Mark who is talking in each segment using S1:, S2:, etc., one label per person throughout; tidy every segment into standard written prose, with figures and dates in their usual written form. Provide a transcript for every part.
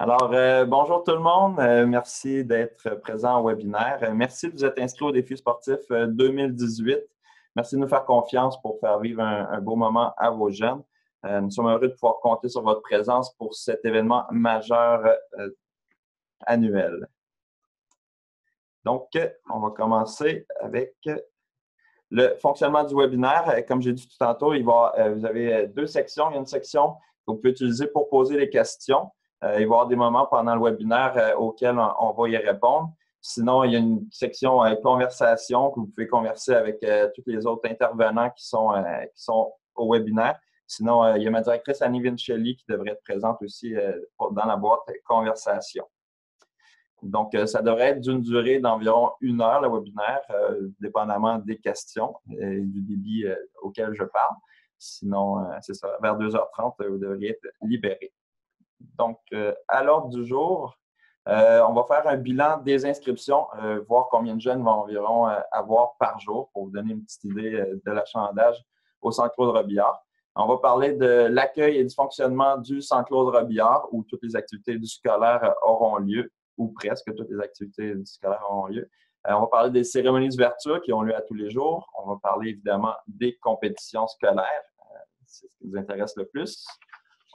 S1: Bonjour tout le monde. Merci d'être présent au webinaire. Merci de vous être inscrit au défi sportif 2018. Merci de nous faire confiance pour faire vivre un beau moment à vos jeunes. Nous sommes heureux de pouvoir compter sur votre présence pour cet événement majeur annuel. Donc, on va commencer avec le fonctionnement du webinaire. Comme j'ai dit tout tantôt, vous avez deux sections. Il y a une section que vous pouvez utiliser pour poser les questions. Il va y avoir des moments pendant le webinaire auxquels on va y répondre. Sinon, il y a une section conversation que vous pouvez converser avec tous les autres intervenants qui sont au webinaire. Sinon, il y a ma directrice Annie Vincelli qui devrait être présente aussi dans la boîte conversation. Donc, ça devrait être d'une durée d'environ 1 heure, le webinaire, dépendamment des questions et du débit auquel je parle. Sinon, c'est ça, vers 2h30, vous devriez être libéré. Donc, à l'ordre du jour, on va faire un bilan des inscriptions, voir combien de jeunes vont environ avoir par jour pour vous donner une petite idée de l'achalandage au Centre Claude Robillard. On va parler de l'accueil et du fonctionnement du Centre Claude Robillard où toutes les activités du scolaire auront lieu, ou presque toutes les activités du scolaire auront lieu. On va parler des cérémonies d'ouverture qui ont lieu à tous les jours. On va parler évidemment des compétitions scolaires, c'est ce qui nous intéresse le plus.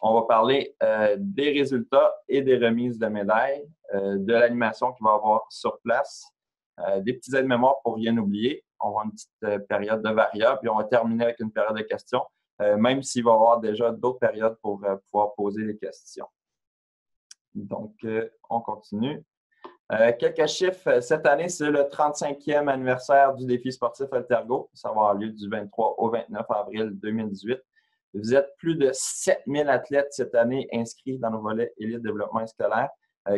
S1: On va parler des résultats et des remises de médailles, de l'animation qu'il va y avoir sur place, des petits aides-mémoires pour rien oublier. On va avoir une petite période de variables, puis on va terminer avec une période de questions, même s'il va y avoir déjà d'autres périodes pour pouvoir poser les questions. Donc, on continue. Quelques chiffres. Cette année, c'est le 35e anniversaire du défi sportif Altergo. Ça va avoir lieu du 23 au 29 avril 2018. Vous êtes plus de 7000 athlètes cette année inscrits dans nos volets élite développement scolaire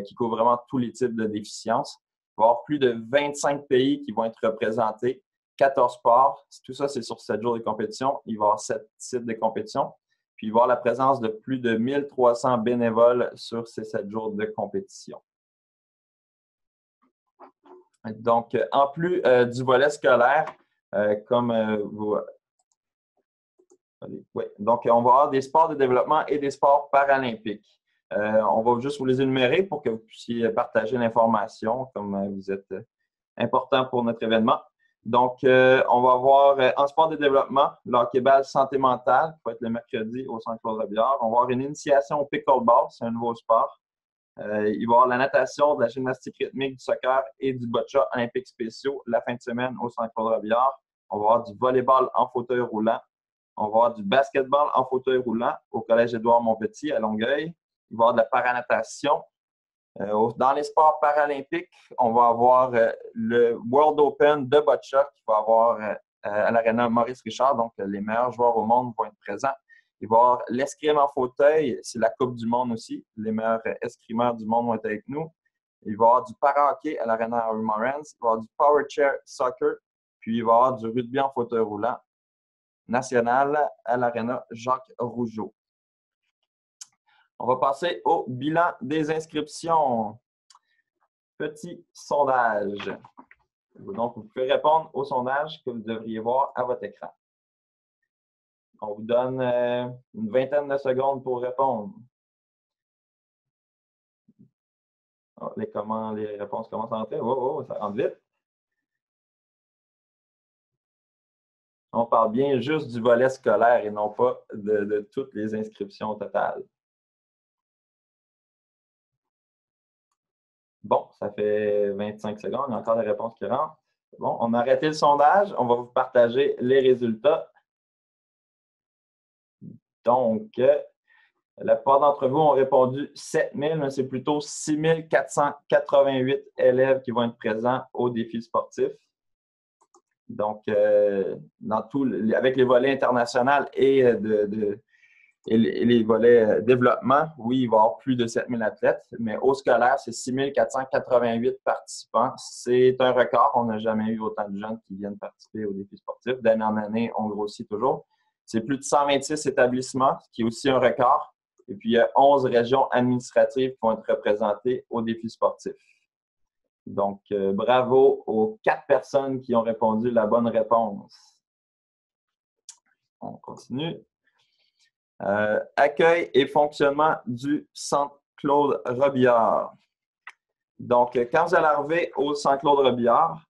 S1: qui couvrent vraiment tous les types de déficiences. Il va y avoir plus de 25 pays qui vont être représentés, 14 sports. Tout ça, c'est sur 7 jours de compétition. Il va y avoir 7 sites de compétition. Puis, il va y avoir la présence de plus de 1300 bénévoles sur ces 7 jours de compétition. Donc, en plus du volet scolaire, donc, on va avoir des sports de développement et des sports paralympiques. On va juste vous les énumérer pour que vous puissiez partager l'information comme vous êtes important pour notre événement. Donc, on va avoir en sport de développement, le hockey-ball santé mentale, qui va être le mercredi au Centre Claude Robillard. On va avoir une initiation au pickleball, c'est un nouveau sport. Il va y avoir la natation, de la gymnastique rythmique, du soccer et du boccia olympiques spéciaux la fin de semaine au Centre Claude Robillard. On va avoir du volleyball en fauteuil roulant. On va avoir du basketball en fauteuil roulant au Collège Édouard-Montpetit à Longueuil. Il va y avoir de la paranatation. Dans les sports paralympiques, on va avoir le World Open de boccia qui va avoir à l'Arena Maurice Richard. Donc, les meilleurs joueurs au monde vont être présents. Il va y avoir l'escrime en fauteuil. C'est la Coupe du monde aussi. Les meilleurs escrimeurs du monde vont être avec nous. Il va y avoir du para-hockey à l'Arena Harry Morans. Il va y avoir du power chair soccer. Puis, il va y avoir du rugby en fauteuil roulant national à l'Arena Jacques Rougeau. On va passer au bilan des inscriptions. Petit sondage. Donc, vous pouvez répondre au sondage que vous devriez voir à votre écran. On vous donne une vingtaine de secondes pour répondre. Oh, les réponses commencent à entrer. Oh, ça rentre vite. On parle bien juste du volet scolaire et non pas de toutes les inscriptions totales. Bon, ça fait 25 secondes. Il y a encore des réponses qui rentrent. Bon, on a arrêté le sondage. On va vous partager les résultats. Donc, la plupart d'entre vous ont répondu 7000, mais c'est plutôt 6488 élèves qui vont être présents au défi sportif. Donc, avec les volets internationaux et les volets développement, oui, il va y avoir plus de 7000 athlètes, mais au scolaire, c'est 6488 participants. C'est un record. On n'a jamais eu autant de jeunes qui viennent participer au défi sportif. D'année en année, on grossit toujours. C'est plus de 126 établissements, ce qui est aussi un record. Et puis, il y a 11 régions administratives qui vont être représentées au défi sportif. Donc, bravo aux 4 personnes qui ont répondu la bonne réponse. On continue. Accueil et fonctionnement du Centre Claude Robillard. Donc, quand vous allez arriver au Centre Claude Robillard,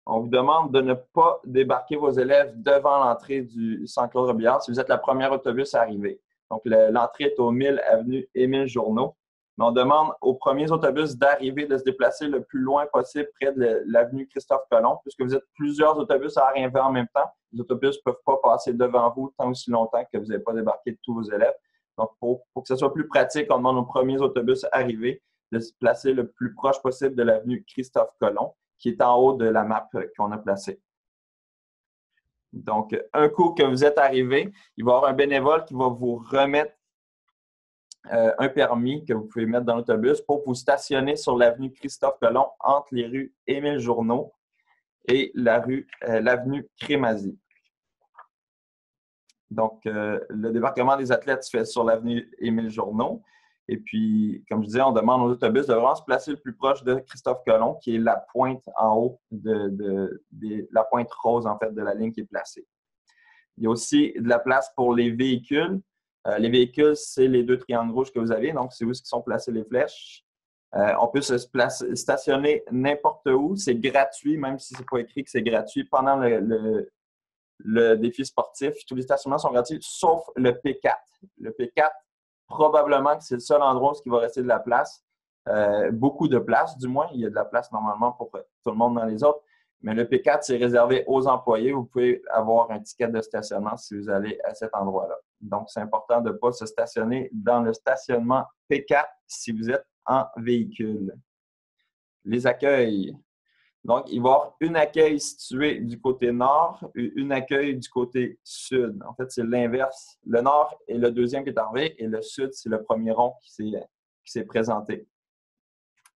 S1: on vous demande de ne pas débarquer vos élèves devant l'entrée du Centre Claude Robillard si vous êtes la première autobus à arriver. Donc, l'entrée est au 1000 avenue Émile Journeau. Mais on demande aux premiers autobus d'arriver, de se déplacer le plus loin possible près de l'avenue Christophe-Colomb, puisque vous êtes plusieurs autobus à arriver en même temps. Les autobus ne peuvent pas passer devant vous tant aussi longtemps que vous n'avez pas débarqué tous vos élèves. Donc, pour que ce soit plus pratique, on demande aux premiers autobus arrivés de se placer le plus proche possible de l'avenue Christophe-Colomb, qui est en haut de la map qu'on a placée. Donc, un coup que vous êtes arrivé, il va y avoir un bénévole qui va vous remettre un permis que vous pouvez mettre dans l'autobus pour vous stationner sur l'avenue Christophe-Colomb entre les rues Émile Journeau et l'avenue Crémazie. Donc, le débarquement des athlètes se fait sur l'avenue Émile Journeau. Et puis, comme je disais, on demande aux autobus de vraiment se placer le plus proche de Christophe-Colomb, qui est la pointe en haut la pointe rose, en fait, de la ligne qui est placée. Il y a aussi de la place pour les véhicules. Les véhicules, c'est les deux triangles rouges que vous avez. Donc, c'est où sont placées les flèches. On peut se stationner n'importe où. C'est gratuit, même si ce n'est pas écrit que c'est gratuit. Pendant le défi sportif, tous les stationnements sont gratuits, sauf le P4. Le P4, probablement que c'est le seul endroit où il va rester de la place. Beaucoup de place, du moins. Il y a de la place normalement pour tout le monde dans les autres. Mais le P4, c'est réservé aux employés. Vous pouvez avoir un ticket de stationnement si vous allez à cet endroit-là. Donc, c'est important de ne pas se stationner dans le stationnement P4 si vous êtes en véhicule. Les accueils. Donc, il va y avoir une accueil située du côté nord et une accueil du côté sud. En fait, c'est l'inverse. Le nord est le deuxième qui est arrivé et le sud, c'est le premier rond qui s'est présenté.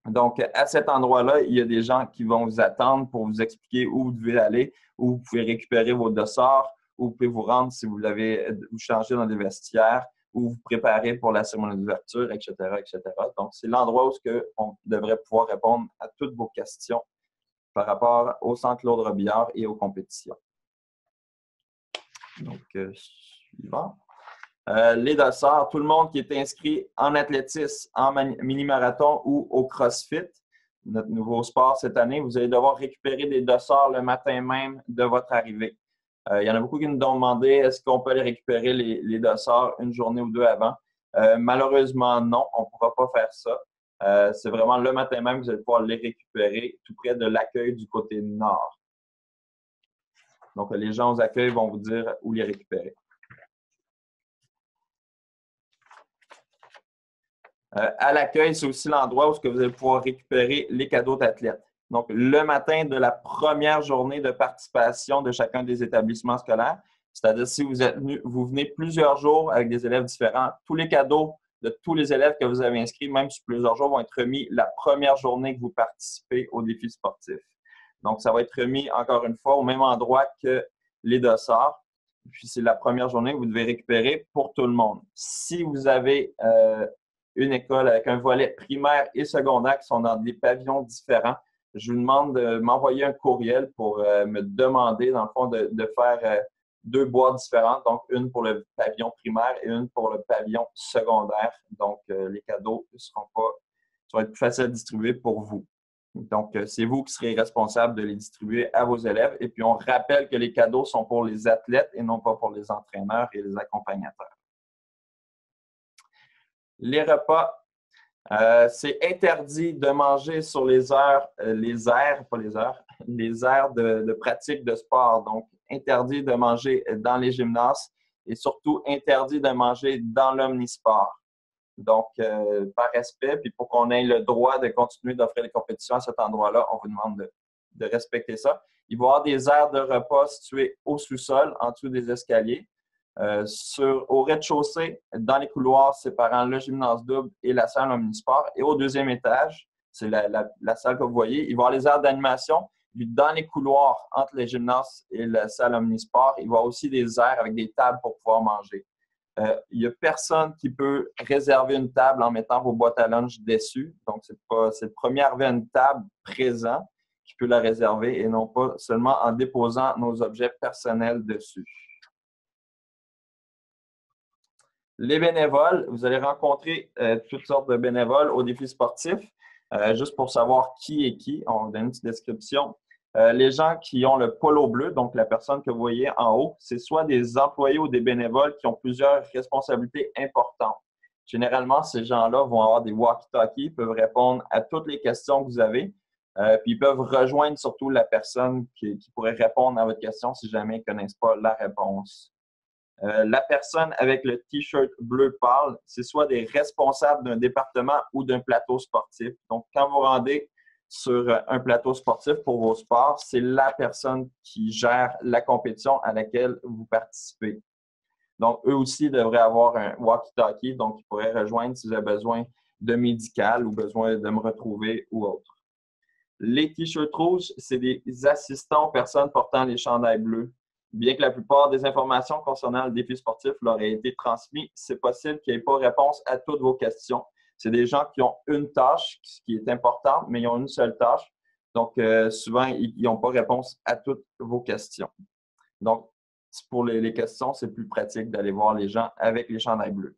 S1: Donc, à cet endroit-là, il y a des gens qui vont vous attendre pour vous expliquer où vous devez aller, où vous pouvez récupérer vos dossards, où vous pouvez vous rendre si vous changez dans des vestiaires, où vous préparez pour la cérémonie d'ouverture, etc., etc. Donc, c'est l'endroit où on devrait pouvoir répondre à toutes vos questions par rapport au Centre Claude Robillard et aux compétitions. Donc, suivant. Les dossards, tout le monde qui est inscrit en athlétisme, en mini-marathon ou au CrossFit, notre nouveau sport cette année, vous allez devoir récupérer des dossards le matin même de votre arrivée. Il y en a beaucoup qui nous ont demandé est-ce qu'on peut aller récupérer les dossards une journée ou deux avant. Malheureusement, non, on ne pourra pas faire ça. C'est vraiment le matin même que vous allez pouvoir les récupérer tout près de l'accueil du côté nord. Donc, les gens aux accueils vont vous dire où les récupérer. À l'accueil, c'est aussi l'endroit où vous allez pouvoir récupérer les cadeaux d'athlètes. Donc, le matin de la première journée de participation de chacun des établissements scolaires, c'est-à-dire si vous venez plusieurs jours avec des élèves différents, tous les cadeaux de tous les élèves que vous avez inscrits, même sur plusieurs jours, vont être remis la première journée que vous participez au défi sportif. Donc, ça va être remis, encore une fois, au même endroit que les dossards. Puis, c'est la première journée que vous devez récupérer pour tout le monde. Si vous avez une école avec un volet primaire et secondaire qui sont dans des pavillons différents, je vous demande de m'envoyer un courriel pour me demander, dans le fond, de faire deux boîtes différentes, donc une pour le pavillon primaire et une pour le pavillon secondaire. Donc, les cadeaux ça va être plus facile à distribuer pour vous. Donc, c'est vous qui serez responsable de les distribuer à vos élèves. Et puis, on rappelle que les cadeaux sont pour les athlètes et non pas pour les entraîneurs et les accompagnateurs. Les repas, c'est interdit de manger sur les aires de pratique de sport. Donc, interdit de manger dans les gymnases et surtout interdit de manger dans l'omnisport. Donc, par respect, puis pour qu'on ait le droit de continuer d'offrir les compétitions à cet endroit-là, on vous demande de respecter ça. Il va y avoir des aires de repas situées au sous-sol, en dessous des escaliers. Au rez-de-chaussée, dans les couloirs séparant le gymnase double et la salle omnisport. Et au deuxième étage, c'est la salle que vous voyez, il va y avoir les aires d'animation. Dans les couloirs entre les gymnases et la salle omnisport, il va y avoir aussi des aires avec des tables pour pouvoir manger. Il n'y a personne qui peut réserver une table en mettant vos boîtes à lunch dessus. Donc, c'est le premier arrivé à une table présent qui peut la réserver et non pas seulement en déposant nos objets personnels dessus. Les bénévoles, vous allez rencontrer toutes sortes de bénévoles au défi sportif, juste pour savoir qui est qui. On vous donne une petite description. Les gens qui ont le polo bleu, donc la personne que vous voyez en haut, c'est soit des employés ou des bénévoles qui ont plusieurs responsabilités importantes. Généralement, ces gens-là vont avoir des walkie-talkies, peuvent répondre à toutes les questions que vous avez, puis ils peuvent rejoindre surtout la personne qui pourrait répondre à votre question si jamais ils ne connaissent pas la réponse. La personne avec le T-shirt bleu pâle, c'est soit des responsables d'un département ou d'un plateau sportif. Donc, quand vous rendez sur un plateau sportif pour vos sports, c'est la personne qui gère la compétition à laquelle vous participez. Donc, eux aussi devraient avoir un walkie-talkie, donc ils pourraient rejoindre si vous avez besoin de médical ou besoin de me retrouver ou autre. Les T-shirts rouges, c'est des assistants aux personnes portant les chandails bleus. Bien que la plupart des informations concernant le défi sportif leur aient été transmises, c'est possible qu'il n'y ait pas réponse à toutes vos questions. C'est des gens qui ont une tâche qui est importante, mais ils ont une seule tâche. Donc, souvent, ils n'ont pas réponse à toutes vos questions. Donc, pour les questions, c'est plus pratique d'aller voir les gens avec les chandails bleus.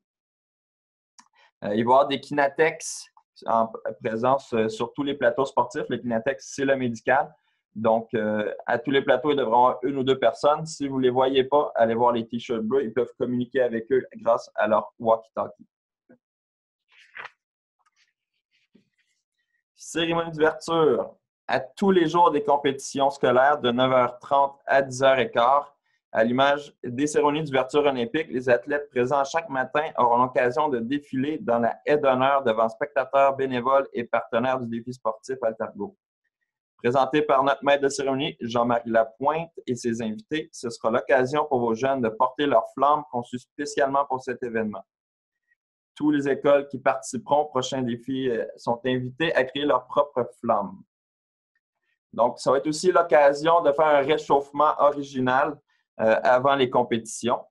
S1: Il va y avoir des Kinatex en présence sur tous les plateaux sportifs. Le Kinatex, c'est le médical. Donc, à tous les plateaux, il devrait y avoir une ou deux personnes. Si vous ne les voyez pas, allez voir les T-shirts bleus. Ils peuvent communiquer avec eux grâce à leur walkie-talkie. Cérémonie d'ouverture. À tous les jours des compétitions scolaires de 9h30 à 10h15. À l'image des cérémonies d'ouverture olympique, les athlètes présents chaque matin auront l'occasion de défiler dans la haie d'honneur devant spectateurs, bénévoles et partenaires du défi sportif Altergo. Présenté par notre maître de cérémonie, Jean-Marie Lapointe et ses invités, ce sera l'occasion pour vos jeunes de porter leur flamme conçue spécialement pour cet événement. Toutes les écoles qui participeront au prochain défi sont invitées à créer leur propre flamme. Donc, ça va être aussi l'occasion de faire un réchauffement original avant les compétitions.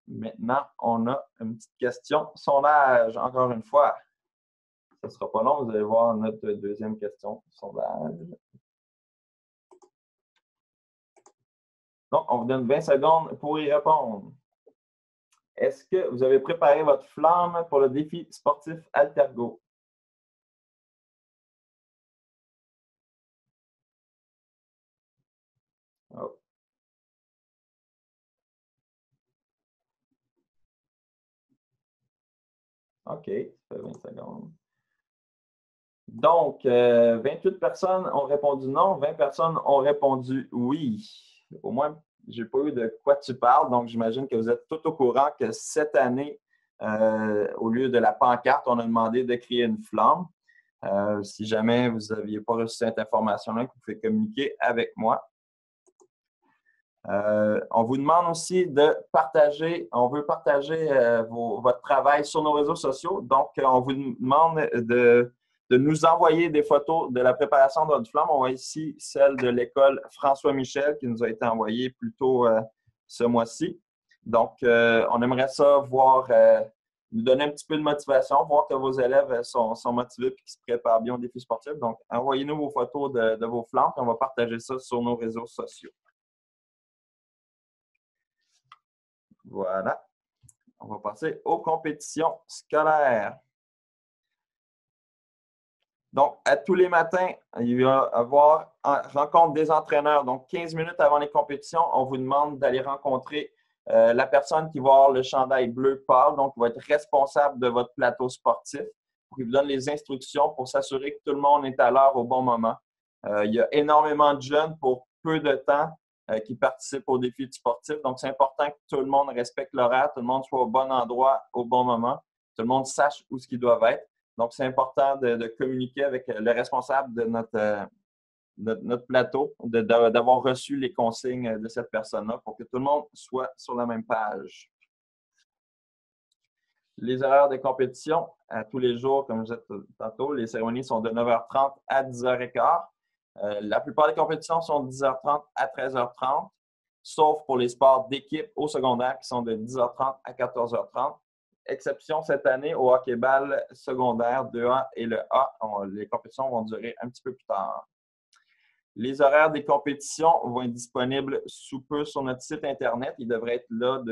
S1: Maintenant, on a une petite question. Sondage, encore une fois. Ce ne sera pas long, vous allez voir notre deuxième question. Sondage. Donc, on vous donne 20 secondes pour y répondre. Est-ce que vous avez préparé votre flamme pour le défi sportif Altergo? Oh. OK, ça fait 20 secondes. Donc, 28 personnes ont répondu non, 20 personnes ont répondu oui. Au moins, je n'ai pas eu de quoi tu parles, donc j'imagine que vous êtes tout au courant que cette année, au lieu de la pancarte, on a demandé de créer une flamme. Si jamais vous n'aviez pas reçu cette information-là, vous pouvez communiquer avec moi. On vous demande aussi de partager, on veut partager votre travail sur nos réseaux sociaux. Donc, on vous demande de nous envoyer des photos de la préparation de votre flamme. On voit ici celle de l'école François Michel qui nous a été envoyée plus tôt ce mois-ci. Donc, on aimerait ça voir, nous donner un petit peu de motivation, voir que vos élèves sont motivés et qu'ils se préparent bien au défi sportif. Donc, envoyez-nous vos photos de vos flammes et on va partager ça sur nos réseaux sociaux. Voilà. On va passer aux compétitions scolaires. Donc, à tous les matins, il va y avoir rencontre des entraîneurs. Donc, 15 minutes avant les compétitions, on vous demande d'aller rencontrer la personne qui va avoir le chandail bleu pâle, donc qui va être responsable de votre plateau sportif, qui vous donne les instructions pour s'assurer que tout le monde est à l'heure au bon moment. Il y a énormément de jeunes pour peu de temps qui participent au défi du sportif. Donc, c'est important que tout le monde respecte l'horaire, tout le monde soit au bon endroit au bon moment, tout le monde sache où ce qu'ils doivent être. Donc, c'est important de communiquer avec le responsable de notre plateau, d'avoir reçu les consignes de cette personne-là pour que tout le monde soit sur la même page. Les horaires de compétition, à tous les jours, comme je disais tantôt, les cérémonies sont de 9h30 à 10h15. La plupart des compétitions sont de 10h30 à 13h30, sauf pour les sports d'équipe au secondaire qui sont de 10h30 à 14h30. Exception cette année au hockey-ball secondaire 2A et le A. Les compétitions vont durer un petit peu plus tard. Les horaires des compétitions vont être disponibles sous peu sur notre site Internet. Ils devraient être là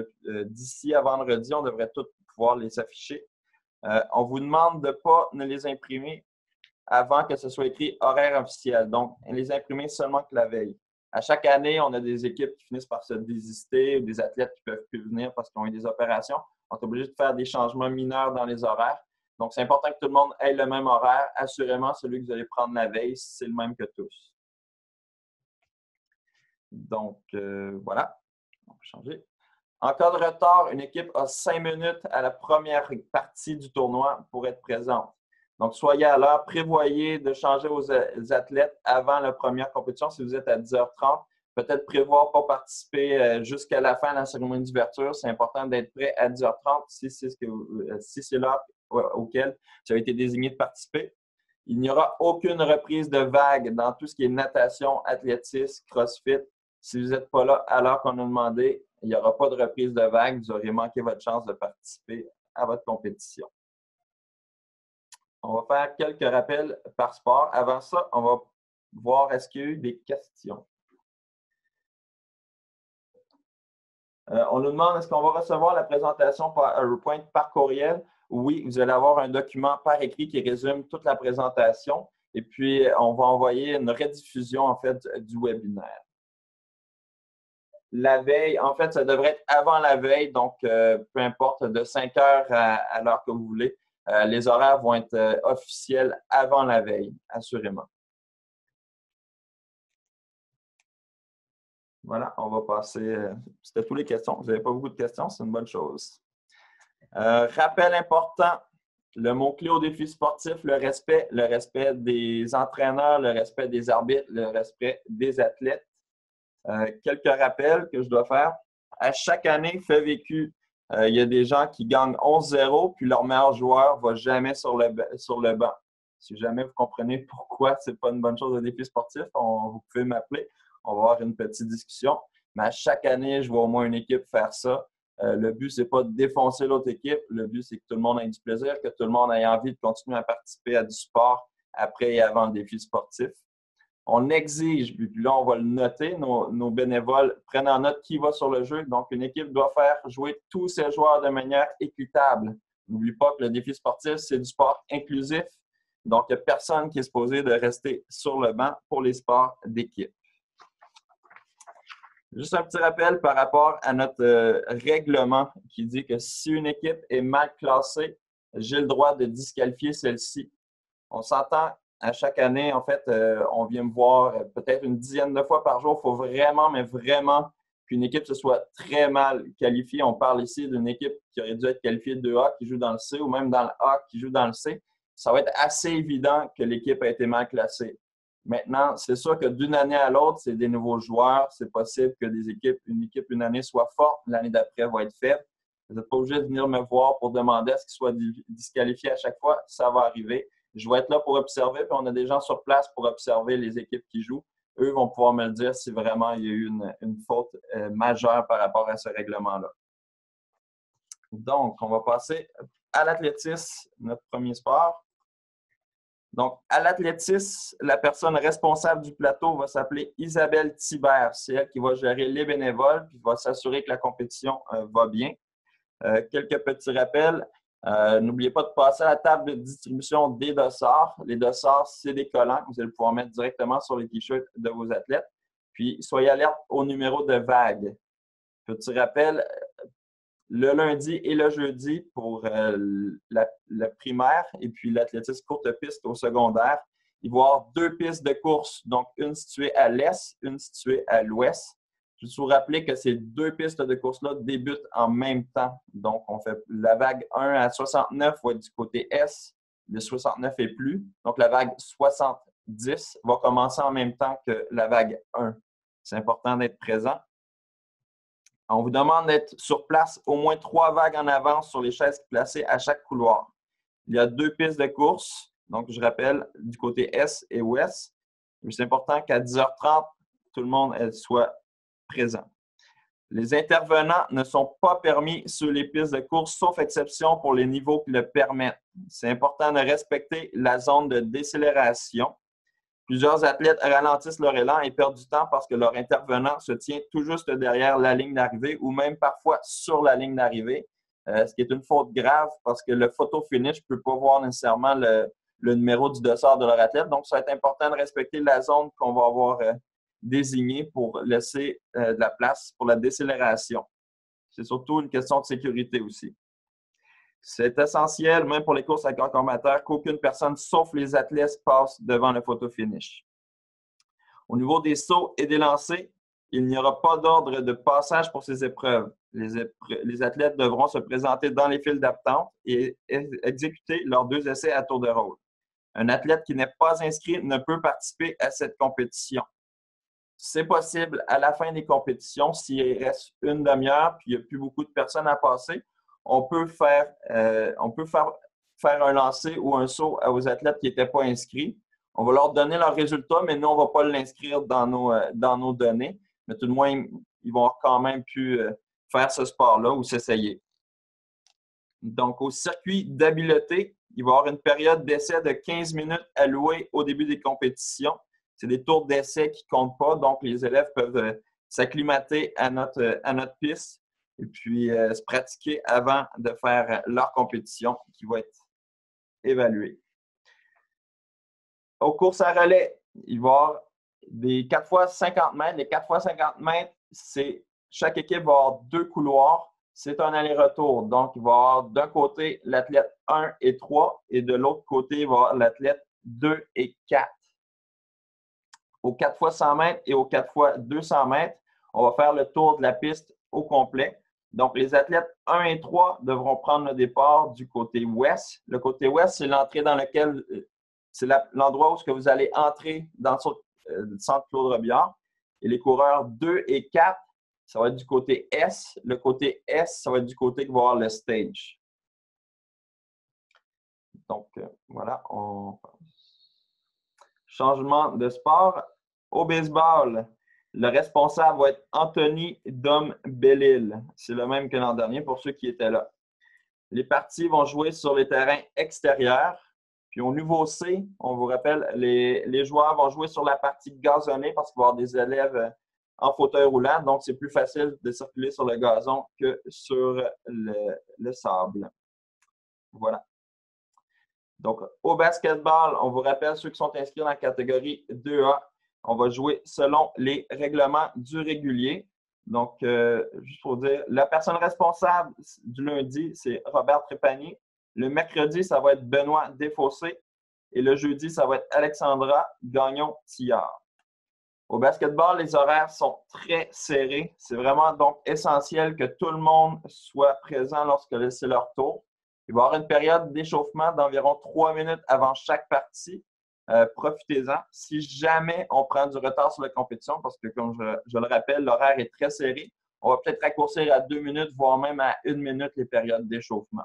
S1: d'ici à vendredi. On devrait tous pouvoir les afficher. On vous demande de ne les imprimer avant que ce soit écrit horaire officiel. Donc, les imprimer seulement que la veille. À chaque année, on a des équipes qui finissent par se désister ou des athlètes qui ne peuvent plus venir parce qu'ils ont eu des opérations. On est obligé de faire des changements mineurs dans les horaires. Donc, c'est important que tout le monde ait le même horaire. Assurément, celui que vous allez prendre la veille, c'est le même que tous. Donc, voilà. On va changer. En cas de retard, une équipe a 5 minutes à la première partie du tournoi pour être présente. Donc, soyez à l'heure. Prévoyez de changer vos athlètes avant la première compétition. Si vous êtes à 10h30, peut-être prévoir pas participer jusqu'à la fin de la cérémonie d'ouverture. C'est important d'être prêt à 10h30 si c'est l'heure auquel vous avez été désigné de participer. Il n'y aura aucune reprise de vague dans tout ce qui est natation, athlétisme, crossfit. Si vous n'êtes pas là à l'heure qu'on a demandé, il n'y aura pas de reprise de vague. Vous aurez manqué votre chance de participer à votre compétition. On va faire quelques rappels par sport. Avant ça, on va voir est-ce qu'il y a eu des questions. On nous demande est-ce qu'on va recevoir la présentation par PowerPoint par courriel? Oui, vous allez avoir un document par écrit qui résume toute la présentation et puis on va envoyer une rediffusion en fait du webinaire. La veille, en fait, ça devrait être avant la veille, donc peu importe, de 5 heures à l'heure que vous voulez. Les horaires vont être officiels avant la veille, assurément. Voilà, on va passer. C'était toutes les questions. Vous n'avez pas beaucoup de questions, c'est une bonne chose. Rappel important, le mot-clé au défi sportif, le respect des entraîneurs, le respect des arbitres, le respect des athlètes. Quelques rappels que je dois faire. À chaque année, fait vécu, il y a des gens qui gagnent 11-0, puis leur meilleur joueur ne va jamais sur le banc. Si jamais vous comprenez pourquoi ce n'est pas une bonne chose de défi sportif, vous pouvez m'appeler. On va avoir une petite discussion. Mais à chaque année, je vois au moins une équipe faire ça. Le but, ce n'est pas de défoncer l'autre équipe. Le but, c'est que tout le monde ait du plaisir, que tout le monde ait envie de continuer à participer à du sport après et avant le défi sportif. On exige, puis là, on va le noter, nos bénévoles prennent en note qui va sur le jeu. Donc, une équipe doit faire jouer tous ses joueurs de manière équitable. N'oublie pas que le défi sportif, c'est du sport inclusif. Donc, il n'y a personne qui est supposé de rester sur le banc pour les sports d'équipe. Juste un petit rappel par rapport à notre règlement qui dit que si une équipe est mal classée, j'ai le droit de disqualifier celle-ci. On s'entend à chaque année, en fait, on vient me voir peut-être une dizaine de fois par jour. Il faut vraiment, mais vraiment, qu'une équipe se soit très mal qualifiée. On parle ici d'une équipe qui aurait dû être qualifiée 2A qui joue dans le C ou même dans le A qui joue dans le C. Ça va être assez évident que l'équipe a été mal classée. Maintenant, c'est sûr que d'une année à l'autre, c'est des nouveaux joueurs. C'est possible que une équipe une année soit forte, l'année d'après va être faible. Vous n'êtes pas obligé de venir me voir pour demander à ce qu'il soit disqualifié à chaque fois. Ça va arriver. Je vais être là pour observer, puis on a des gens sur place pour observer les équipes qui jouent. Eux vont pouvoir me le dire si vraiment il y a eu une faute majeure par rapport à ce règlement-là. Donc, on va passer à l'athlétisme, notre premier sport. Donc, à l'athlétisme, la personne responsable du plateau va s'appeler Isabelle Thibert. C'est elle qui va gérer les bénévoles puis va s'assurer que la compétition va bien. Quelques petits rappels. N'oubliez pas de passer à la table de distribution des dossards. Les dossards, c'est des collants que vous allez pouvoir mettre directement sur les t-shirts de vos athlètes. Puis, soyez alerte au numéro de vague. Petit rappel, le lundi et le jeudi pour la primaire et puis l'athlétisme courte piste au secondaire, il va y avoir 2 pistes de course, donc une située à l'est, une située à l'ouest. Je vais vous rappeler que ces 2 pistes de course-là débutent en même temps. Donc, on fait la vague 1 à 69 va être du côté est, de 69 et plus. Donc, la vague 70 va commencer en même temps que la vague 1. C'est important d'être présent. On vous demande d'être sur place au moins 3 vagues en avance sur les chaises placées à chaque couloir. Il y a 2 pistes de course. Donc, je rappelle, du côté est et ouest. C'est important qu'à 10h30, tout le monde soit présent. Les intervenants ne sont pas permis sur les pistes de course, sauf exception pour les niveaux qui le permettent. C'est important de respecter la zone de décélération. Plusieurs athlètes ralentissent leur élan et perdent du temps parce que leur intervenant se tient tout juste derrière la ligne d'arrivée ou même parfois sur la ligne d'arrivée, ce qui est une faute grave parce que le photo finish ne peut pas voir nécessairement le numéro du dossard de leur athlète. Donc, ça va être important de respecter la zone qu'on va avoir désignée pour laisser de la place pour la décélération. C'est surtout une question de sécurité aussi. C'est essentiel, même pour les courses à corps combatteur, qu'aucune personne, sauf les athlètes, passe devant le photo finish. Au niveau des sauts et des lancers, il n'y aura pas d'ordre de passage pour ces épreuves. Les athlètes devront se présenter dans les files d'attente et exécuter leurs 2 essais à tour de rôle. Un athlète qui n'est pas inscrit ne peut participer à cette compétition. C'est possible à la fin des compétitions, s'il reste une demi-heure puis il n'y a plus beaucoup de personnes à passer, on peut faire un lancer ou un saut aux athlètes qui n'étaient pas inscrits. On va leur donner leurs résultats, mais nous, on ne va pas l'inscrire dans nos données. Mais tout de moins, ils vont quand même pu faire ce sport-là ou s'essayer. Donc, au circuit d'habileté, il va y avoir une période d'essai de 15 minutes allouée au début des compétitions. C'est des tours d'essai qui ne comptent pas, donc les élèves peuvent s'acclimater à notre piste et puis se pratiquer avant de faire leur compétition qui va être évaluée. Aux courses à relais, il va y avoir des 4 x 50 mètres. Les 4 x 50 mètres, chaque équipe va avoir 2 couloirs. C'est un aller-retour. Donc, il va y avoir d'un côté l'athlète 1 et 3 et de l'autre côté, il va y avoir l'athlète 2 et 4. Aux 4 x 100 mètres et aux 4 x 200 mètres, on va faire le tour de la piste au complet. Donc, les athlètes 1 et 3 devront prendre le départ du côté ouest. Le côté ouest, c'est l'entrée dans lequel, c'est l'endroit où vous allez entrer dans le centre Claude Robillard. Et les coureurs 2 et 4, ça va être du côté est. Le côté est, ça va être du côté qui va avoir le stage. Donc, voilà, changement de sport. Au baseball, le responsable va être Anthony Dom Bellil. C'est le même que l'an dernier pour ceux qui étaient là. Les parties vont jouer sur les terrains extérieurs. Puis au niveau C, on vous rappelle, les joueurs vont jouer sur la partie gazonnée parce qu'il va y avoir des élèves en fauteuil roulant. Donc, c'est plus facile de circuler sur le gazon que sur le sable. Voilà. Donc, au basketball, on vous rappelle, ceux qui sont inscrits dans la catégorie 2A, on va jouer selon les règlements du régulier. Donc, juste pour dire, la personne responsable du lundi, c'est Robert Trépanier. Le mercredi, ça va être Benoît Desfossés. Et le jeudi, ça va être Alexandra Gagnon-Tillard. Au basketball, les horaires sont très serrés. C'est vraiment donc essentiel que tout le monde soit présent lorsque c'est leur tour. Il va y avoir une période d'échauffement d'environ 3 minutes avant chaque partie. Profitez-en. Si jamais on prend du retard sur la compétition, parce que comme je le rappelle, l'horaire est très serré, on va peut-être raccourcir à 2 minutes, voire même à 1 minute les périodes d'échauffement.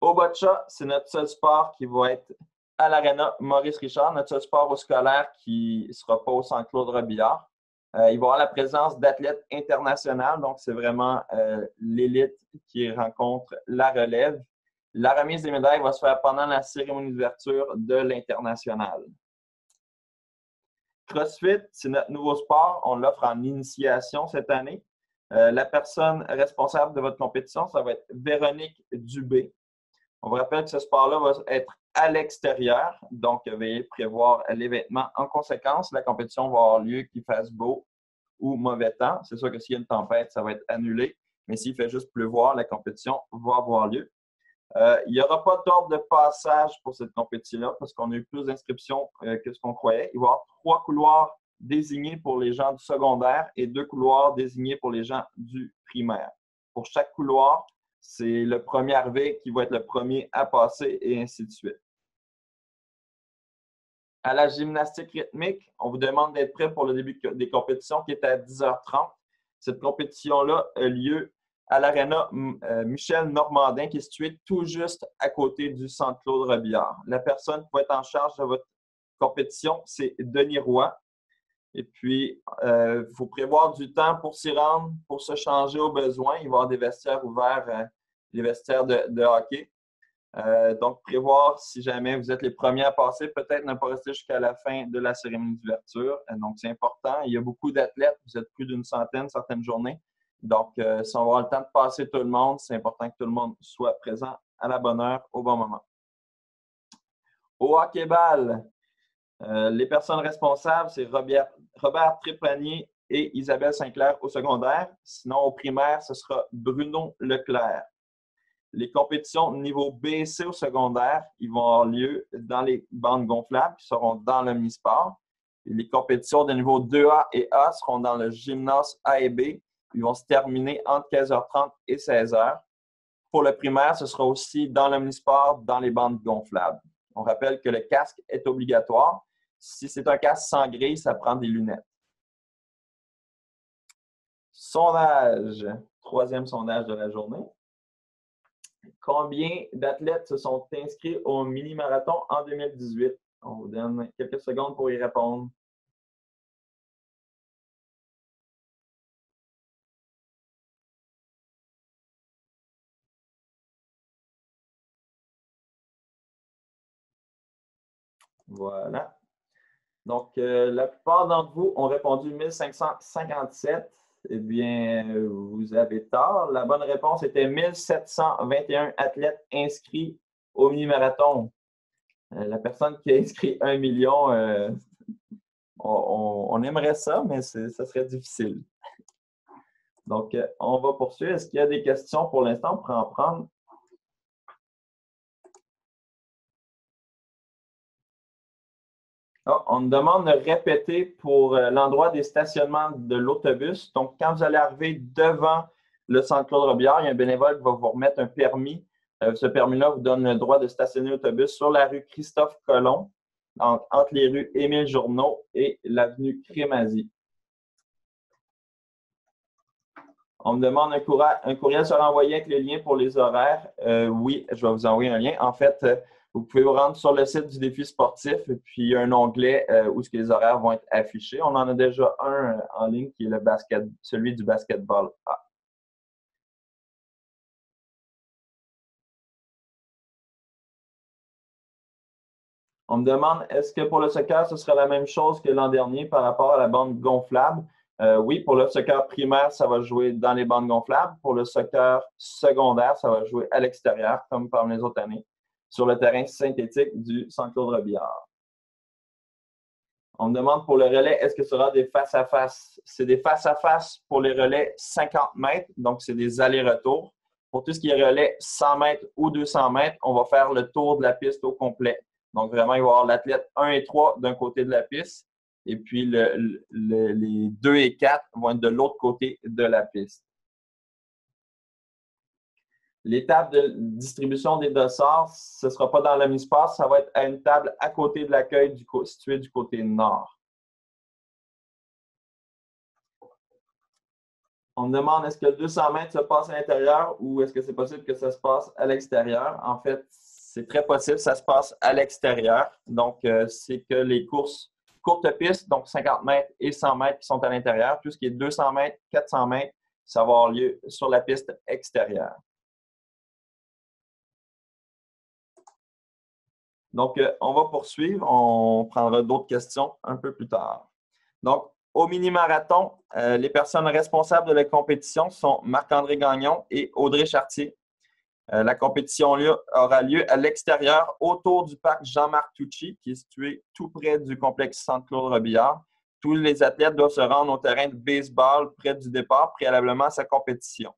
S1: Au boccia, c'est notre seul sport qui va être à l'Arena Maurice Richard, notre seul sport au scolaire qui ne sera pas au Centre Claude Robillard. Il va y avoir la présence d'athlètes internationaux, donc c'est vraiment l'élite qui rencontre la relève. La remise des médailles va se faire pendant la cérémonie d'ouverture de l'international. CrossFit, c'est notre nouveau sport. On l'offre en initiation cette année. La personne responsable de votre compétition, ça va être Véronique Dubé. On vous rappelle que ce sport-là va être à l'extérieur, donc veuillez prévoir les vêtements en conséquence. La compétition va avoir lieu qu'il fasse beau ou mauvais temps. C'est sûr que s'il y a une tempête, ça va être annulé, mais s'il fait juste pleuvoir, la compétition va avoir lieu. Il n'y aura pas d'ordre de passage pour cette compétition-là parce qu'on a eu plus d'inscriptions que ce qu'on croyait. Il va y avoir 3 couloirs désignés pour les gens du secondaire et 2 couloirs désignés pour les gens du primaire. Pour chaque couloir, c'est le premier arrivé qui va être le premier à passer et ainsi de suite. À la gymnastique rythmique, on vous demande d'être prêt pour le début des compétitions qui est à 10h30. Cette compétition-là a lieu à l'Arena Michel Normandin qui est situé tout juste à côté du Centre Claude Robillard. La personne qui va être en charge de votre compétition, c'est Denis Roy. Et puis, il faut prévoir du temps pour s'y rendre, pour se changer au besoin. Il va y avoir des vestiaires ouverts, les vestiaires de hockey. Donc, prévoir si jamais vous êtes les premiers à passer, peut-être ne pas rester jusqu'à la fin de la cérémonie d'ouverture. Donc, c'est important. Il y a beaucoup d'athlètes. Vous êtes plus d'une centaine certaines journées. Donc, si on va avoir le temps de passer tout le monde, c'est important que tout le monde soit présent à la bonne heure, au bon moment. Au hockey-ball, les personnes responsables, c'est Robert Trépanier et Isabelle Sinclair au secondaire. Sinon, au primaire, ce sera Bruno Leclerc. Les compétitions niveau B et C au secondaire, ils vont avoir lieu dans les bandes gonflables qui seront dans l'omnisport. Les compétitions de niveau 2A et A seront dans le gymnase A et B. Ils vont se terminer entre 15h30 et 16h. Pour le primaire, ce sera aussi dans l'omnisport, dans les bandes gonflables. On rappelle que le casque est obligatoire. Si c'est un casque sans grille, ça prend des lunettes. Sondage. Troisième sondage de la journée. Combien d'athlètes se sont inscrits au mini-marathon en 2018? On vous donne quelques secondes pour y répondre. Voilà. Donc, la plupart d'entre vous ont répondu 1557. Eh bien, vous avez tort. La bonne réponse était 1721 athlètes inscrits au mini-marathon. La personne qui a inscrit 1 million, on aimerait ça, mais ça serait difficile. Donc, on va poursuivre. Est-ce qu'il y a des questions pour l'instant? On pourrait en prendre. Oh, on me demande de répéter pour l'endroit des stationnements de l'autobus. Donc, quand vous allez arriver devant le centre Claude Robillard, il y a un bénévole qui va vous remettre un permis. Ce permis-là vous donne le droit de stationner l'autobus sur la rue Christophe Colomb, entre les rues Émile Journeau et l'avenue Crémazie. On me demande un courriel sera envoyé avec les liens pour les horaires. Oui, je vais vous envoyer un lien. En fait, vous pouvez vous rendre sur le site du défi sportif et puis il y a un onglet où les horaires vont être affichés. On en a déjà un en ligne qui est celui du basketball. On me demande, est-ce que pour le soccer, ce sera la même chose que l'an dernier par rapport à la bande gonflable? Oui, pour le soccer primaire, ça va jouer dans les bandes gonflables. Pour le soccer secondaire, ça va jouer à l'extérieur, comme parmi les autres années, sur le terrain synthétique du Centre Claude Robillard. On me demande pour le relais, est-ce que ce sera des face-à-face? C'est des face-à-face pour les relais 50 mètres, donc c'est des allers-retours. Pour tout ce qui est relais 100 mètres ou 200 mètres, on va faire le tour de la piste au complet. Donc, vraiment, il va y avoir l'athlète 1 et 3 d'un côté de la piste et puis les 2 et 4 vont être de l'autre côté de la piste. L'étape de distribution des dossards, ce ne sera pas dans l'omnisport, ça va être à une table à côté de l'accueil située du côté nord. On me demande est-ce que le 200 mètres se passe à l'intérieur ou est-ce que c'est possible que ça se passe à l'extérieur? En fait, c'est très possible, ça se passe à l'extérieur. Donc, c'est que les courses courtes pistes, donc 50 mètres et 100 mètres qui sont à l'intérieur. Tout ce qui est 200 mètres, 400 mètres, ça va avoir lieu sur la piste extérieure. Donc, on va poursuivre. On prendra d'autres questions un peu plus tard. Donc, au mini-marathon, les personnes responsables de la compétition sont Marc-André Gagnon et Audrey Chartier. La compétition aura lieu à l'extérieur, autour du parc Jean-Marc Tucci, qui est situé tout près du complexe Centre Claude Robillard. Tous les athlètes doivent se rendre au terrain de baseball près du départ, préalablement à sa compétition.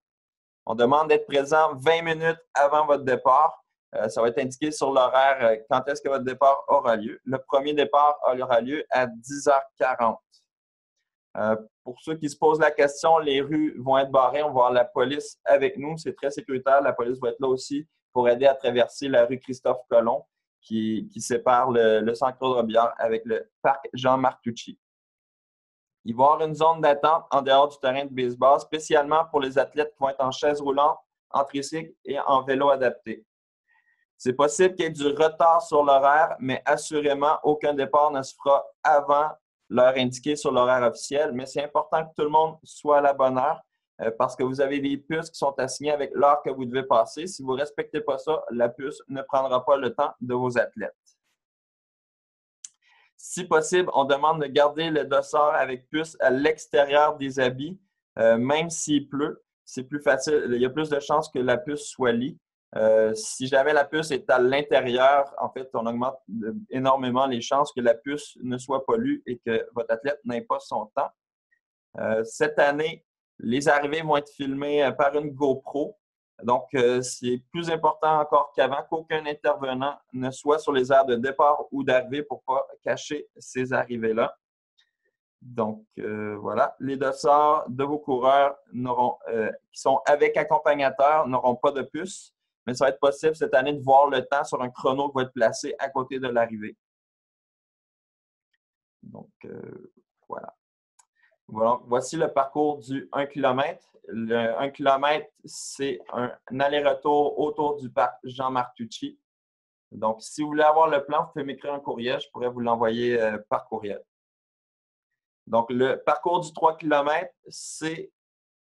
S1: On demande d'être présent 20 minutes avant votre départ. Ça va être indiqué sur l'horaire quand est-ce que votre départ aura lieu. Le premier départ aura lieu à 10h40. Pour ceux qui se posent la question, les rues vont être barrées. On va avoir la police avec nous. C'est très sécuritaire. La police va être là aussi pour aider à traverser la rue Christophe Colomb qui sépare le Centre Claude Robillard avec le parc Jean-Marc Tucci. Il va y avoir une zone d'attente en dehors du terrain de baseball, spécialement pour les athlètes qui vont être en chaise roulante, en tricycle et en vélo adapté. C'est possible qu'il y ait du retard sur l'horaire, mais assurément, aucun départ ne se fera avant l'heure indiquée sur l'horaire officiel. Mais c'est important que tout le monde soit à la bonne heure. parce que vous avez des puces qui sont assignées avec l'heure que vous devez passer. Si vous ne respectez pas ça, la puce ne prendra pas le temps de vos athlètes. Si possible, on demande de garder le dossard avec puce à l'extérieur des habits, même s'il pleut. C'est plus facile. Il y a plus de chances que la puce soit lie. Si jamais la puce est à l'intérieur, en fait, on augmente énormément les chances que la puce ne soit pas lue et que votre athlète n'ait pas son temps. Cette année, les arrivées vont être filmées par une GoPro. Donc, c'est plus important encore qu'avant qu'aucun intervenant ne soit sur les aires de départ ou d'arrivée pour ne pas cacher ces arrivées-là. Donc, voilà. Les dossards de vos coureurs qui sont avec accompagnateur n'auront pas de puce, mais ça va être possible cette année de voir le temps sur un chrono qui va être placé à côté de l'arrivée. Donc, voilà. Voilà. Voici le parcours du 1 km. Le 1 km, c'est un aller-retour autour du parc Jean-Martucci. Donc, si vous voulez avoir le plan, vous pouvez m'écrire un courriel. Je pourrais vous l'envoyer par courriel. Donc, le parcours du 3 km, c'est,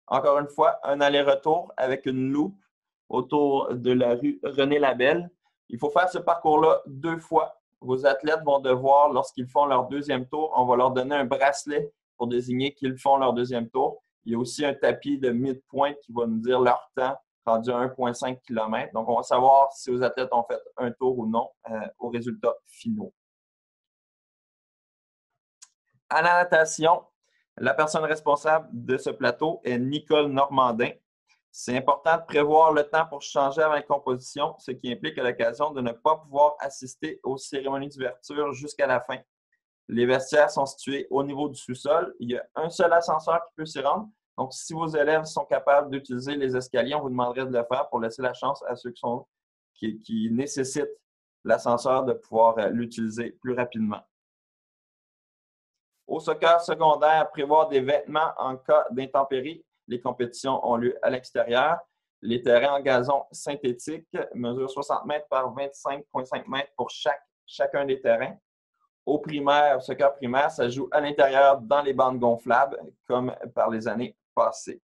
S1: encore une fois, un aller-retour avec une loupe autour de la rue René-Labelle. Il faut faire ce parcours-là 2 fois. Vos athlètes vont devoir, lorsqu'ils font leur deuxième tour, on va leur donner un bracelet pour désigner qu'ils font leur deuxième tour. Il y a aussi un tapis de mid-point qui va nous dire leur temps rendu à 1,5 km. Donc, on va savoir si vos athlètes ont fait un tour ou non aux résultats finaux. À la natation, la personne responsable de ce plateau est Nicole Normandin. C'est important de prévoir le temps pour changer avant la composition, ce qui implique à l'occasion de ne pas pouvoir assister aux cérémonies d'ouverture jusqu'à la fin. Les vestiaires sont situés au niveau du sous-sol. Il y a un seul ascenseur qui peut s'y rendre. Donc, si vos élèves sont capables d'utiliser les escaliers, on vous demanderait de le faire pour laisser la chance à ceux qui nécessitent l'ascenseur de pouvoir l'utiliser plus rapidement. Au soccer secondaire, prévoir des vêtements en cas d'intempéries. Les compétitions ont lieu à l'extérieur. Les terrains en gazon synthétique mesurent 60 mètres par 25,5 mètres pour chacun des terrains. Au primaire, au soccer primaire, ça joue à l'intérieur dans les bandes gonflables, comme par les années passées.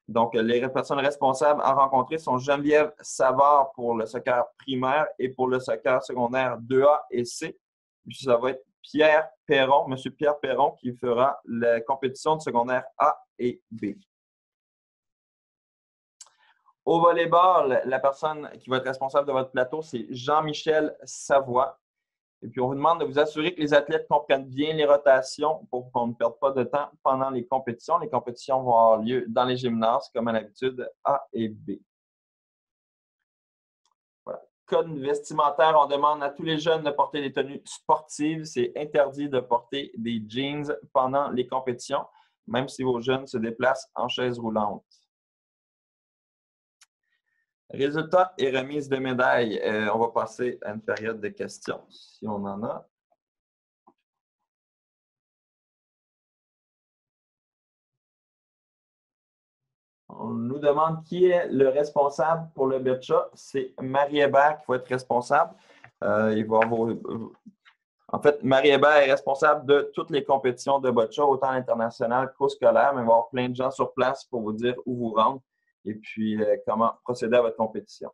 S1: Donc, les personnes responsables à rencontrer sont Geneviève Savard pour le soccer primaire et pour le soccer secondaire 2A et C. Puis ça va être Pierre Perron, M. Pierre Perron, qui fera la compétition de secondaire A et B. Au volleyball, la personne qui va être responsable de votre plateau, c'est Jean-Michel Savoie. Et puis, on vous demande de vous assurer que les athlètes comprennent bien les rotations pour qu'on ne perde pas de temps pendant les compétitions. Les compétitions vont avoir lieu dans les gymnases, comme à l'habitude, A et B. Voilà. Code vestimentaire, on demande à tous les jeunes de porter des tenues sportives. C'est interdit de porter des jeans pendant les compétitions, même si vos jeunes se déplacent en chaise roulante. Résultats et remise de médailles. On va passer à une période de questions, si on en a. On nous demande qui est le responsable pour le BETCHA. C'est Marie Hébert qui va être responsable. En fait, Marie Hébert est responsable de toutes les compétitions de BOTCHA, autant à l'international qu'au scolaire, mais il va y avoir plein de gens sur place pour vous dire où vous rendre et puis comment procéder à votre compétition.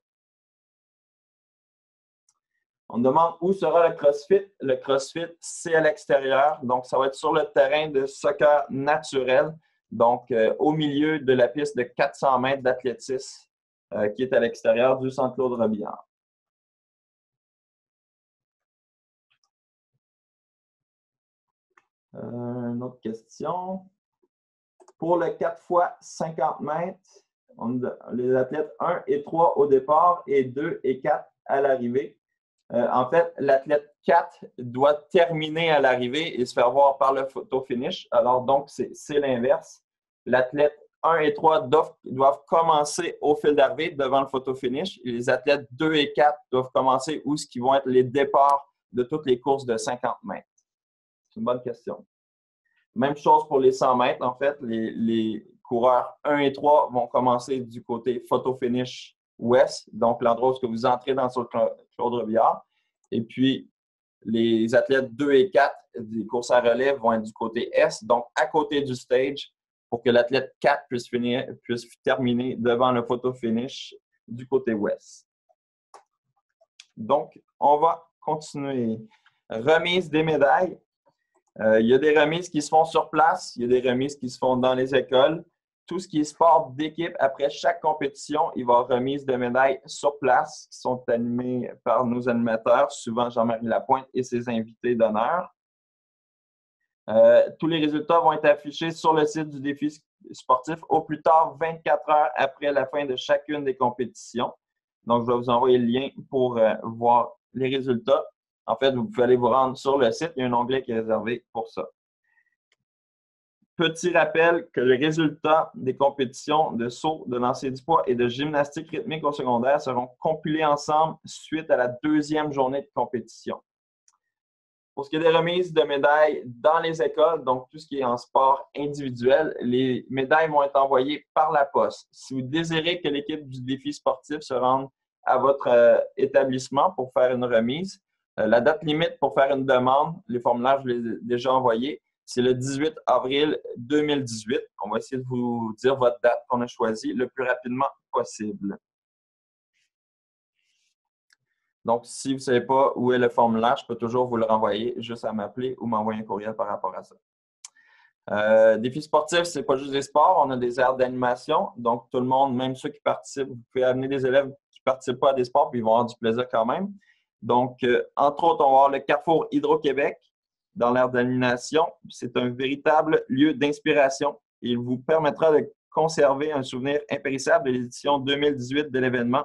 S1: On demande où sera le CrossFit. Le CrossFit, c'est à l'extérieur. Donc, ça va être sur le terrain de soccer naturel. Donc, au milieu de la piste de 400 mètres d'athlétisme qui est à l'extérieur du Centre Claude Robillard. Une autre question. Pour le 4 x 50 mètres, les athlètes 1 et 3 au départ et 2 et 4 à l'arrivée. En fait, l'athlète 4 doit terminer à l'arrivée et se faire voir par le photo-finish. Alors, donc, c'est l'inverse. L'athlète 1 et 3 doivent commencer au fil d'arrivée devant le photo-finish. Et les athlètes 2 et 4 doivent commencer où ce qui vont être les départs de toutes les courses de 50 mètres. C'est une bonne question. Même chose pour les 100 mètres. En fait, les coureurs 1 et 3 vont commencer du côté photo-finish ouest, donc l'endroit où vous entrez dans le Claude Robillard. Et puis, les athlètes 2 et 4 des courses à relais vont être du côté est, donc à côté du stage, pour que l'athlète 4 puisse terminer devant le photo finish du côté ouest. Donc, on va continuer. Remise des médailles. Il y a des remises qui se font sur place, il y a des remises qui se font dans les écoles. Tout ce qui est sport d'équipe, après chaque compétition, il va y avoir remise de médailles sur place qui sont animées par nos animateurs, souvent Jean-Marie Lapointe et ses invités d'honneur. Tous les résultats vont être affichés sur le site du défi sportif au plus tard 24 heures après la fin de chacune des compétitions. Donc, je vais vous envoyer le lien pour voir les résultats. En fait, vous pouvez aller vous rendre sur le site. Il y a un onglet qui est réservé pour ça. Petit rappel que les résultats des compétitions de saut, de lancer du poids et de gymnastique rythmique au secondaire seront compilés ensemble suite à la deuxième journée de compétition. Pour ce qui est des remises de médailles dans les écoles, donc tout ce qui est en sport individuel, les médailles vont être envoyées par la poste. Si vous désirez que l'équipe du défi sportif se rende à votre établissement pour faire une remise, la date limite pour faire une demande, les formulaires, je les ai déjà envoyés, c'est le 18 avril 2018. On va essayer de vous dire votre date qu'on a choisie le plus rapidement possible. Donc, si vous ne savez pas où est le formulaire, je peux toujours vous le renvoyer, juste à m'appeler ou m'envoyer un courriel par rapport à ça. Défi sportif, ce n'est pas juste des sports, on a des aires d'animation. Donc, tout le monde, même ceux qui participent, vous pouvez amener des élèves qui ne participent pas à des sports, puis ils vont avoir du plaisir quand même. Donc, entre autres, on va avoir le Carrefour Hydro-Québec dans l'aire d'animation. C'est un véritable lieu d'inspiration. Il vous permettra de conserver un souvenir impérissable de l'édition 2018 de l'événement.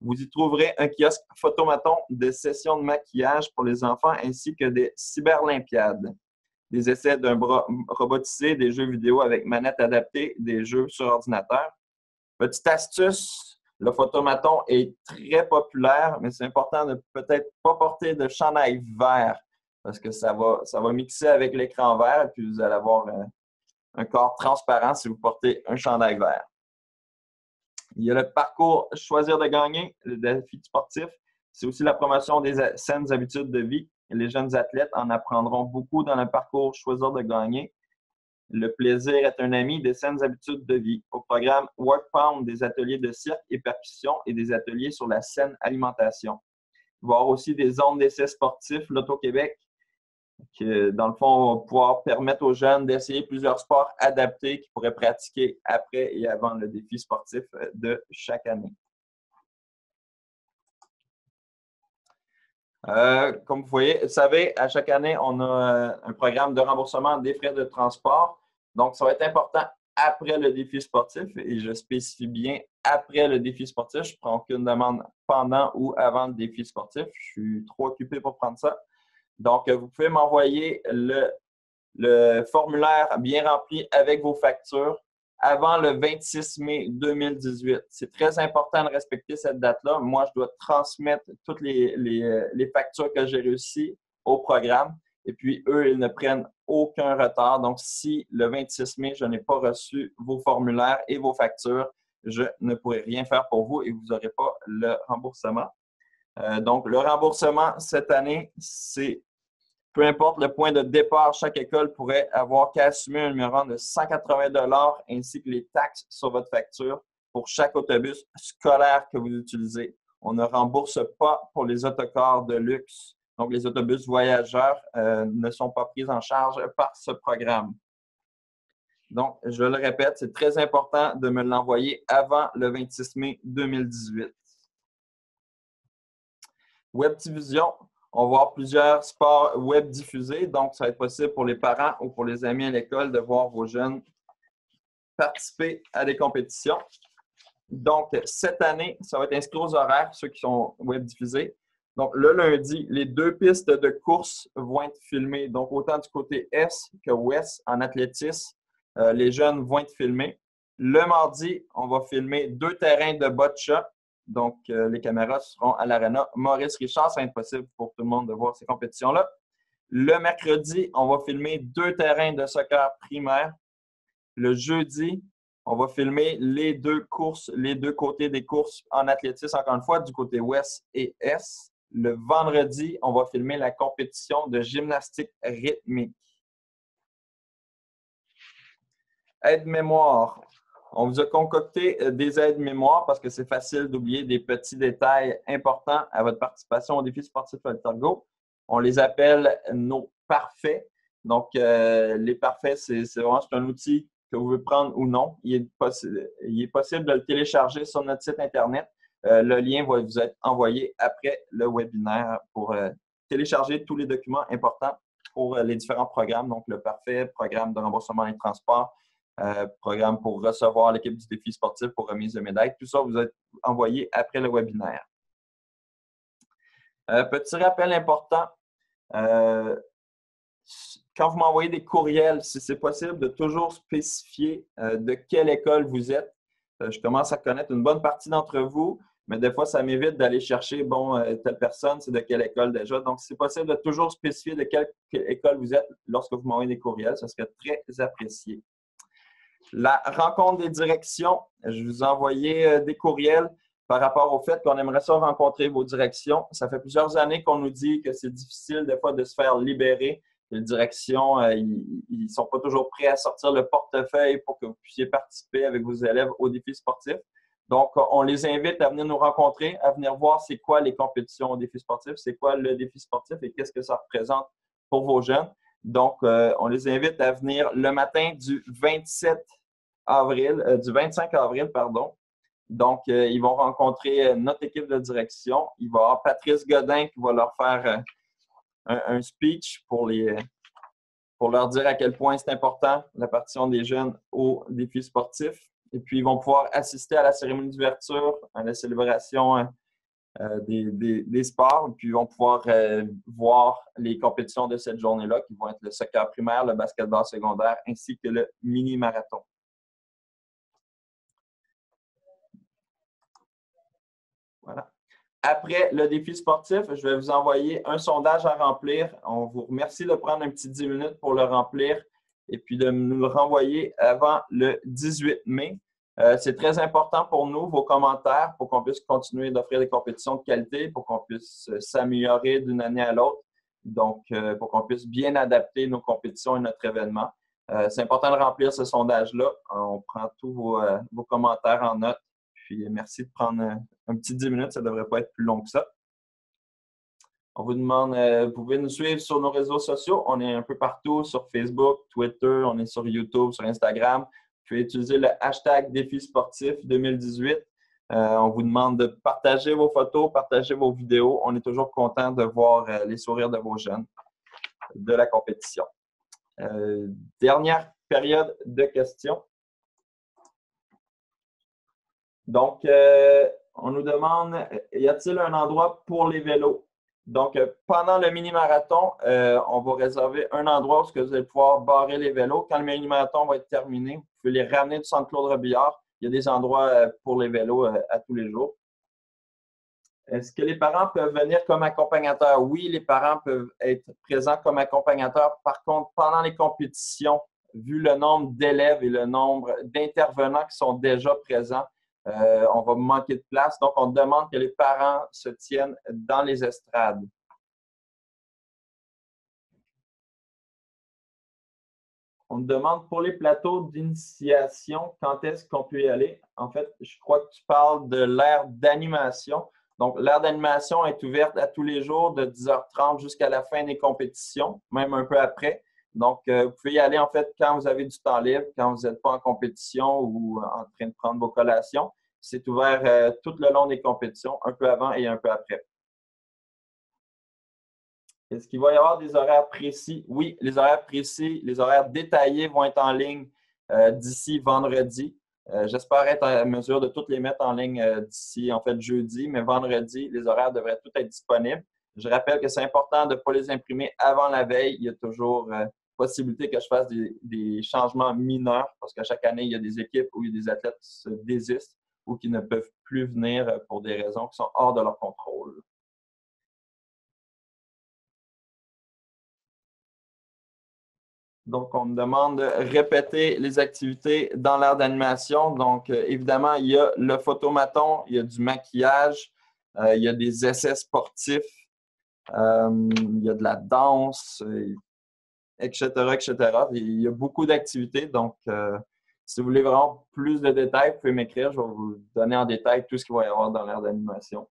S1: Vous y trouverez un kiosque photomaton de sessions de maquillage pour les enfants ainsi que des cyberolympiades, des essais d'un bras robotisé, des jeux vidéo avec manette adaptée, des jeux sur ordinateur. Petite astuce, le photomaton est très populaire, mais c'est important de peut-être pas porter de chandail vert parce que ça va mixer avec l'écran vert et puis vous allez avoir un corps transparent si vous portez un chandail vert. Il y a le parcours Choisir de gagner, le défi sportif. C'est aussi la promotion des saines habitudes de vie. Les jeunes athlètes en apprendront beaucoup dans le parcours Choisir de gagner. Le plaisir est un ami des saines habitudes de vie. Au programme Work Pound, des ateliers de cirque et percussion et des ateliers sur la saine alimentation. Il va y avoir aussi des zones d'essais sportifs, l'Auto-Québec, qui, dans le fond, va pouvoir permettre aux jeunes d'essayer plusieurs sports adaptés qu'ils pourraient pratiquer après et avant le défi sportif de chaque année. Comme vous voyez, vous savez, à chaque année, on a un programme de remboursement des frais de transport. Donc, ça va être important après le défi sportif et je spécifie bien après le défi sportif. Je ne prends aucune demande pendant ou avant le défi sportif. Je suis trop occupé pour prendre ça. Donc, vous pouvez m'envoyer le formulaire bien rempli avec vos factures avant le 26 mai 2018. C'est très important de respecter cette date-là. Moi, je dois transmettre toutes les factures que j'ai réussies au programme. Et puis, eux, ils ne prennent aucun retard. Donc, si le 26 mai, je n'ai pas reçu vos formulaires et vos factures, je ne pourrai rien faire pour vous et vous n'aurez pas le remboursement. Donc, le remboursement cette année, c'est peu importe le point de départ, chaque école pourrait avoir qu'à assumer un numéro de 180 $ ainsi que les taxes sur votre facture pour chaque autobus scolaire que vous utilisez. On ne rembourse pas pour les autocars de luxe. Donc, les autobus voyageurs ne sont pas pris en charge par ce programme. Donc, je le répète, c'est très important de me l'envoyer avant le 26 mai 2018. Webdivision. On va voir plusieurs sports web diffusés. Donc, ça va être possible pour les parents ou pour les amis à l'école de voir vos jeunes participer à des compétitions. Donc, cette année, ça va être inscrit aux horaires, ceux qui sont web diffusés. Donc, le lundi, les 2 pistes de course vont être filmées. Donc, autant du côté Est que Ouest en athlétisme, les jeunes vont être filmés. Le mardi, on va filmer 2 terrains de boccia. Donc, les caméras seront à l'Arena Maurice Richard. Ça va être possible pour tout le monde de voir ces compétitions-là. Le mercredi, on va filmer 2 terrains de soccer primaire. Le jeudi, on va filmer les 2 courses, les 2 côtés des courses en athlétisme, encore une fois, du côté ouest et est. Le vendredi, on va filmer la compétition de gymnastique rythmique. Aide-mémoire. On vous a concocté des aides-mémoire parce que c'est facile d'oublier des petits détails importants à votre participation au défi sportif AlterGo. On les appelle nos parfaits. Donc, les parfaits, c'est vraiment un outil que vous pouvez prendre ou non. Il est possible de le télécharger sur notre site Internet. Le lien va vous être envoyé après le webinaire pour télécharger tous les documents importants pour les différents programmes. Donc, le parfait, programme de remboursement des transports, programme pour recevoir l'équipe du défi sportif pour remise de médailles. Tout ça vous est envoyé après le webinaire. Petit rappel important, quand vous m'envoyez des courriels, si c'est possible de toujours spécifier de quelle école vous êtes. Je commence à connaître une bonne partie d'entre vous, mais des fois, ça m'évite d'aller chercher, bon, telle personne, c'est de quelle école déjà. Donc, si c'est possible de toujours spécifier de quelle école vous êtes lorsque vous m'envoyez des courriels, ça serait très apprécié. La rencontre des directions, je vous ai envoyé des courriels par rapport au fait qu'on aimerait ça rencontrer vos directions. Ça fait plusieurs années qu'on nous dit que c'est difficile des fois de se faire libérer. Les directions, ils ne sont pas toujours prêts à sortir le portefeuille pour que vous puissiez participer avec vos élèves au défi sportif. Donc, on les invite à venir nous rencontrer, à venir voir c'est quoi les compétitions au défi sportif, c'est quoi le défi sportif et qu'est-ce que ça représente pour vos jeunes. Donc, on les invite à venir le matin du 25 avril, pardon. Donc, ils vont rencontrer notre équipe de direction. Il va y avoir Patrice Godin qui va leur faire un speech pour leur dire à quel point c'est important la partition des jeunes au défi sportif. Et puis, ils vont pouvoir assister à la cérémonie d'ouverture, à la célébration des sports. Puis, ils vont pouvoir voir les compétitions de cette journée-là, qui vont être le soccer primaire, le basketball secondaire, ainsi que le mini-marathon. Voilà. Après le défi sportif, je vais vous envoyer un sondage à remplir. On vous remercie de prendre un petit 10 minutes pour le remplir et puis de nous le renvoyer avant le 18 mai. C'est très important pour nous, vos commentaires, pour qu'on puisse continuer d'offrir des compétitions de qualité, pour qu'on puisse s'améliorer d'une année à l'autre. Donc, pour qu'on puisse bien adapter nos compétitions et notre événement. C'est important de remplir ce sondage-là. On prend tous vos commentaires en note. Puis, merci de prendre un petit 10 minutes. Ça ne devrait pas être plus long que ça. On vous demande, vous pouvez nous suivre sur nos réseaux sociaux. On est un peu partout sur Facebook, Twitter, on est sur YouTube, sur Instagram. Vous pouvez utiliser le hashtag Défi sportif 2018. On vous demande de partager vos photos, partager vos vidéos. On est toujours content de voir les sourires de vos jeunes de la compétition. Dernière période de questions. Donc, on nous demande, y a-t-il un endroit pour les vélos? Donc, pendant le mini-marathon, on va réserver un endroit où vous allez pouvoir barrer les vélos. Quand le mini-marathon va être terminé, vous pouvez les ramener du centre Claude-Robillard. Il y a des endroits pour les vélos à tous les jours. Est-ce que les parents peuvent venir comme accompagnateurs? Oui, les parents peuvent être présents comme accompagnateurs. Par contre, pendant les compétitions, vu le nombre d'élèves et le nombre d'intervenants qui sont déjà présents, on va manquer de place. Donc, on demande que les parents se tiennent dans les estrades. On demande pour les plateaux d'initiation, quand est-ce qu'on peut y aller? En fait, je crois que tu parles de l'aire d'animation. Donc, l'aire d'animation est ouverte à tous les jours de 10h30 jusqu'à la fin des compétitions, même un peu après. Donc, vous pouvez y aller en fait quand vous avez du temps libre, quand vous n'êtes pas en compétition ou en train de prendre vos collations. C'est ouvert tout le long des compétitions, un peu avant et un peu après. Est-ce qu'il va y avoir des horaires précis? Oui, les horaires précis, les horaires détaillés vont être en ligne d'ici vendredi. J'espère être en mesure de toutes les mettre en ligne d'ici, en fait, jeudi, mais vendredi, les horaires devraient tous être disponibles. Je rappelle que c'est important de ne pas les imprimer avant la veille. Il y a toujours possibilité que je fasse des changements mineurs parce qu'à chaque année, il y a des équipes où il y a des athlètes qui se désistent ou qui ne peuvent plus venir pour des raisons qui sont hors de leur contrôle. Donc, on me demande de répéter les activités dans l'aire d'animation. Donc, évidemment, il y a le photomaton, il y a du maquillage, il y a des essais sportifs, il y a de la danse, etc., etc. Il y a beaucoup d'activités. Donc, Si vous voulez vraiment plus de détails, vous pouvez m'écrire. Je vais vous donner en détail tout ce qu'il va y avoir dans l'aire d'animation.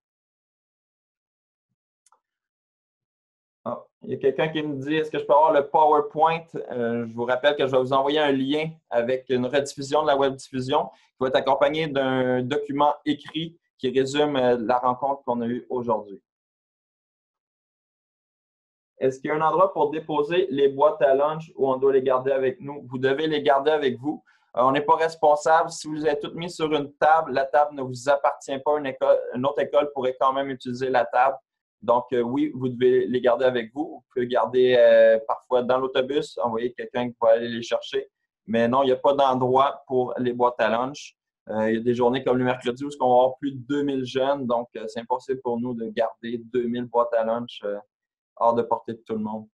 S1: Ah, il y a quelqu'un qui me dit, est-ce que je peux avoir le PowerPoint? Je vous rappelle que je vais vous envoyer un lien avec une rediffusion de la webdiffusion qui va être accompagné d'un document écrit qui résume la rencontre qu'on a eue aujourd'hui. Est-ce qu'il y a un endroit pour déposer les boîtes à lunch ou on doit les garder avec nous? Vous devez les garder avec vous. On n'est pas responsable. Si vous les avez toutes mis sur une table, la table ne vous appartient pas. Une autre école pourrait quand même utiliser la table. Donc, oui, vous devez les garder avec vous. Vous pouvez les garder parfois dans l'autobus, envoyer quelqu'un qui va aller les chercher. Mais non, il n'y a pas d'endroit pour les boîtes à lunch. Il y a des journées comme le mercredi où on va avoir plus de 2000 jeunes. Donc, c'est impossible pour nous de garder 2000 boîtes à lunch hors de portée de tout le monde.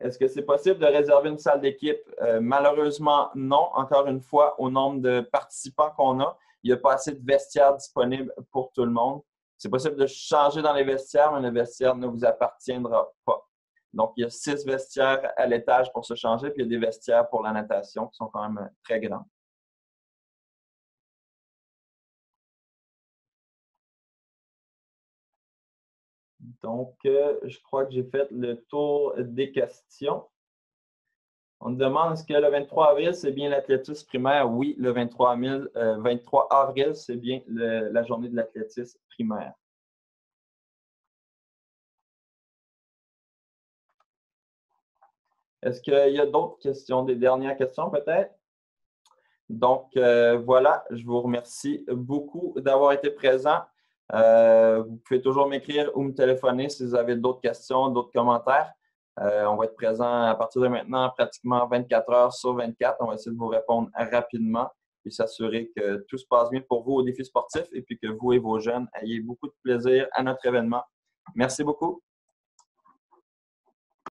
S1: Est-ce que c'est possible de réserver une salle d'équipe? Malheureusement, non. Encore une fois, au nombre de participants qu'on a, il n'y a pas assez de vestiaires disponibles pour tout le monde. C'est possible de changer dans les vestiaires, mais le vestiaire ne vous appartiendra pas. Donc, il y a 6 vestiaires à l'étage pour se changer, puis il y a des vestiaires pour la natation qui sont quand même très grands. Donc, je crois que j'ai fait le tour des questions. On me demande est-ce que le 23 avril, c'est bien l'athlétisme primaire? Oui, le 23 avril, c'est bien la journée de l'athlétisme primaire. Est-ce qu'il y a d'autres questions, des dernières questions peut-être? Donc, voilà, je vous remercie beaucoup d'avoir été présent. Vous pouvez toujours m'écrire ou me téléphoner si vous avez d'autres questions, d'autres commentaires. On va être présent à partir de maintenant pratiquement 24 heures sur 24. On va essayer de vous répondre rapidement et s'assurer que tout se passe bien pour vous au défi sportif et puis que vous et vos jeunes ayez beaucoup de plaisir à notre événement. Merci beaucoup.